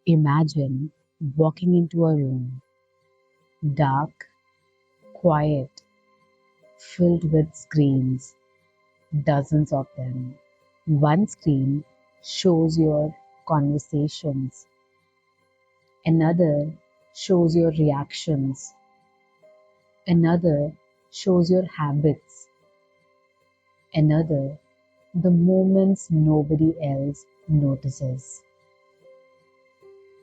Imagine walking into a room, dark, quiet, filled with screens, dozens of them. One screen shows your conversations, another shows your reactions, another shows your habits, another the moments nobody else notices.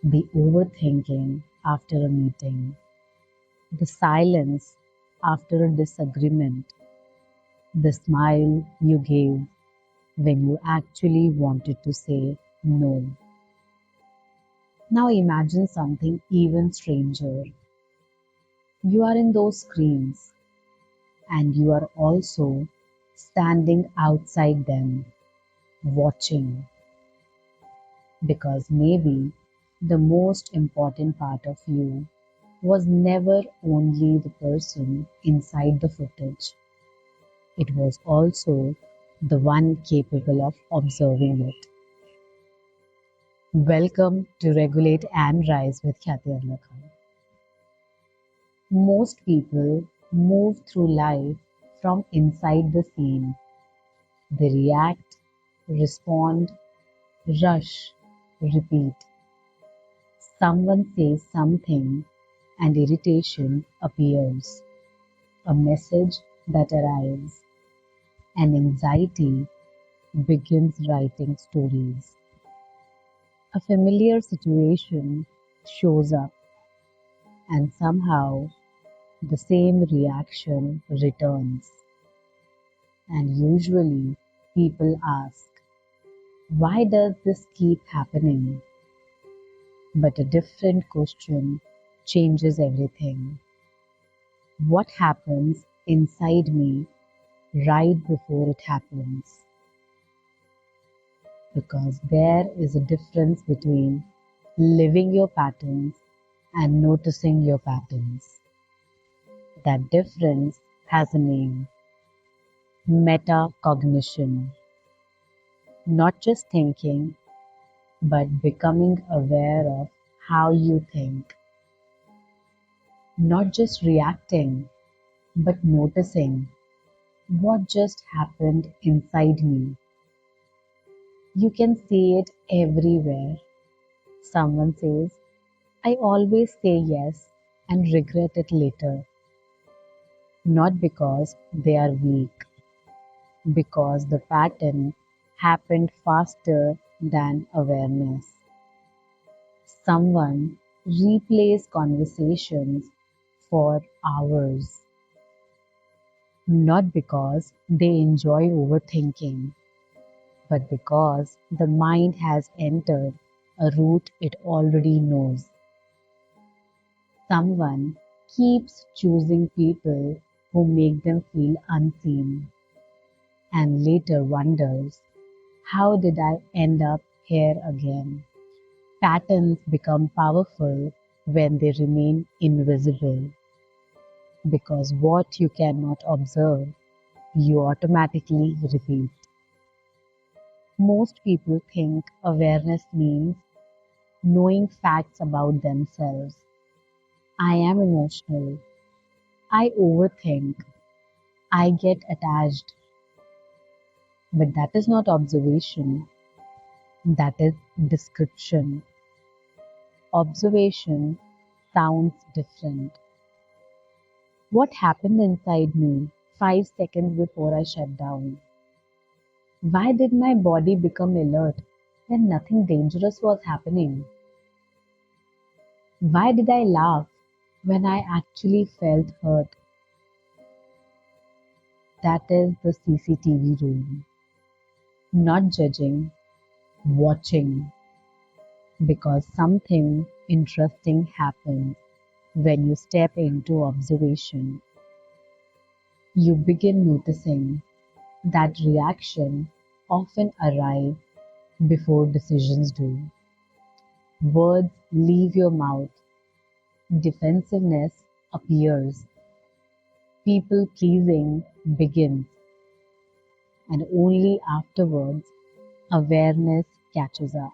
The overthinking after a meeting, the silence after a disagreement, the smile you gave when you actually wanted to say no. Now imagine something even stranger. You are in those screens and you are also standing outside them, watching, because maybe the most important part of you was never only the person inside the footage, it was also the one capable of observing it. Welcome to Regulate and Rise with Khyati Arlakhan. Most people move through life from inside the scene. They react, respond, rush, repeat. Someone says something and irritation appears. A message that arrives, and anxiety begins writing stories. A familiar situation shows up, and somehow the same reaction returns. And usually people ask, why does this keep happening? But a different question changes everything. What happens inside me right before it happens? Because there is a difference between living your patterns and noticing your patterns. That difference has a name: metacognition. Not just thinking, but becoming aware of how you think. Not just reacting, but noticing what just happened inside me. You can see it everywhere. Someone says, I always say yes and regret it later. Not because they are weak, because the pattern happened faster than awareness. Someone replays conversations for hours, not because they enjoy overthinking, but because the mind has entered a route it already knows. Someone keeps choosing people who make them feel unseen and later wonders, how did I end up here again? Patterns become powerful when they remain invisible, because what you cannot observe, you automatically repeat. Most people think awareness means knowing facts about themselves. I am emotional. I overthink. I get attached. But that is not observation, that is description. Observation sounds different. What happened inside me 5 seconds before I shut down? Why did my body become alert when nothing dangerous was happening? Why did I laugh when I actually felt hurt? That is the CCTV room. Not judging, watching, because something interesting happens when you step into observation. You begin noticing that reaction often arrive before decisions do. Words leave your mouth, defensiveness appears, people pleasing begins, and only afterwards awareness catches up.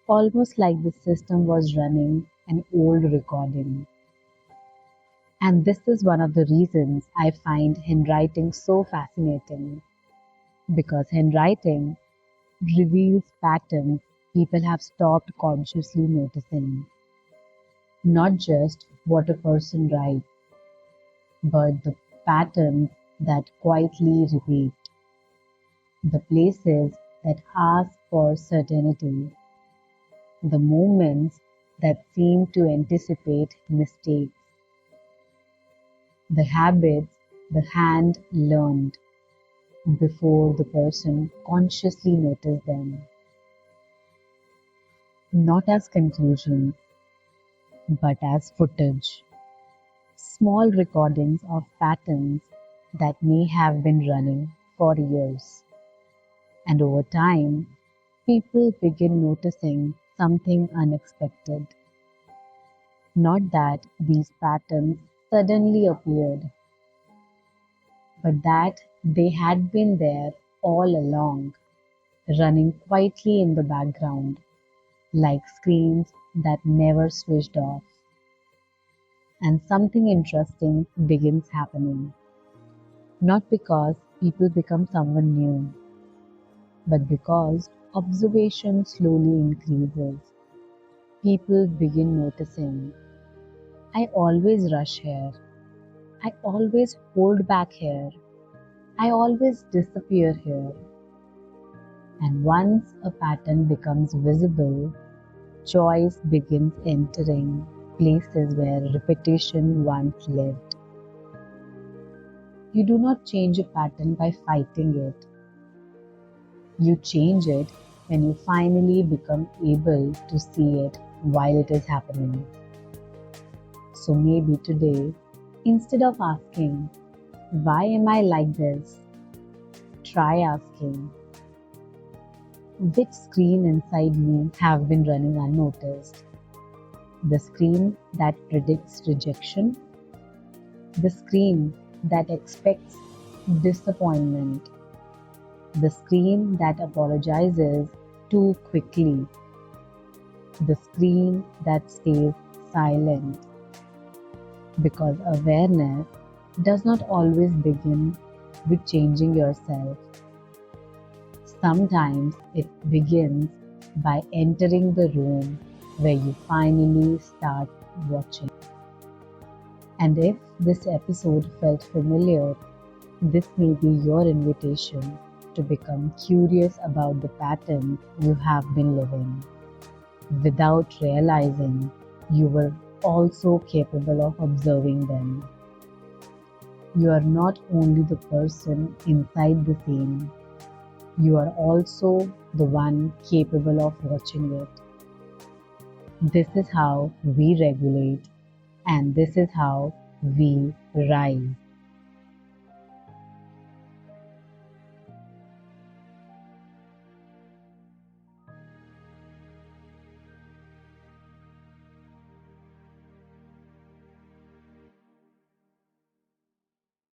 almost like the system was running an old recording. And this is one of the reasons I find handwriting so fascinating, because handwriting reveals patterns people have stopped consciously noticing. Not just what a person writes, but the patterns that quietly repeat, the places that ask for certainty, the moments that seem to anticipate mistakes, the habits the hand learned before the person consciously noticed them. Not as conclusions, but as footage. Small recordings of patterns that may have been running for years. And over time, people begin noticing something unexpected. Not that these patterns suddenly appeared, but that they had been there all along, running quietly in the background, like screens that never switched off. And something interesting begins happening. Not because people become someone new, but because observation slowly increases. People begin noticing, I always rush here, I always hold back here, I always disappear here. And once a pattern becomes visible, choice begins entering places where repetition once lived. You do not change a pattern by fighting it. You change it when you finally become able to see it while it is happening. So maybe today, instead of asking, why am I like this? Try asking, which screen inside me have been running unnoticed? The screen that predicts rejection? The screen that expects disappointment? The screen that apologizes too quickly? The screen that stays silent? Because awareness does not always begin with changing yourself. Sometimes it begins by entering the room where you finally start watching. And if this episode felt familiar, this may be your invitation to become curious about the patterns you have been living. Without realizing, you were also capable of observing them. You are not only the person inside the scene, you are also the one capable of watching it. This is how we regulate, and this is how we rise.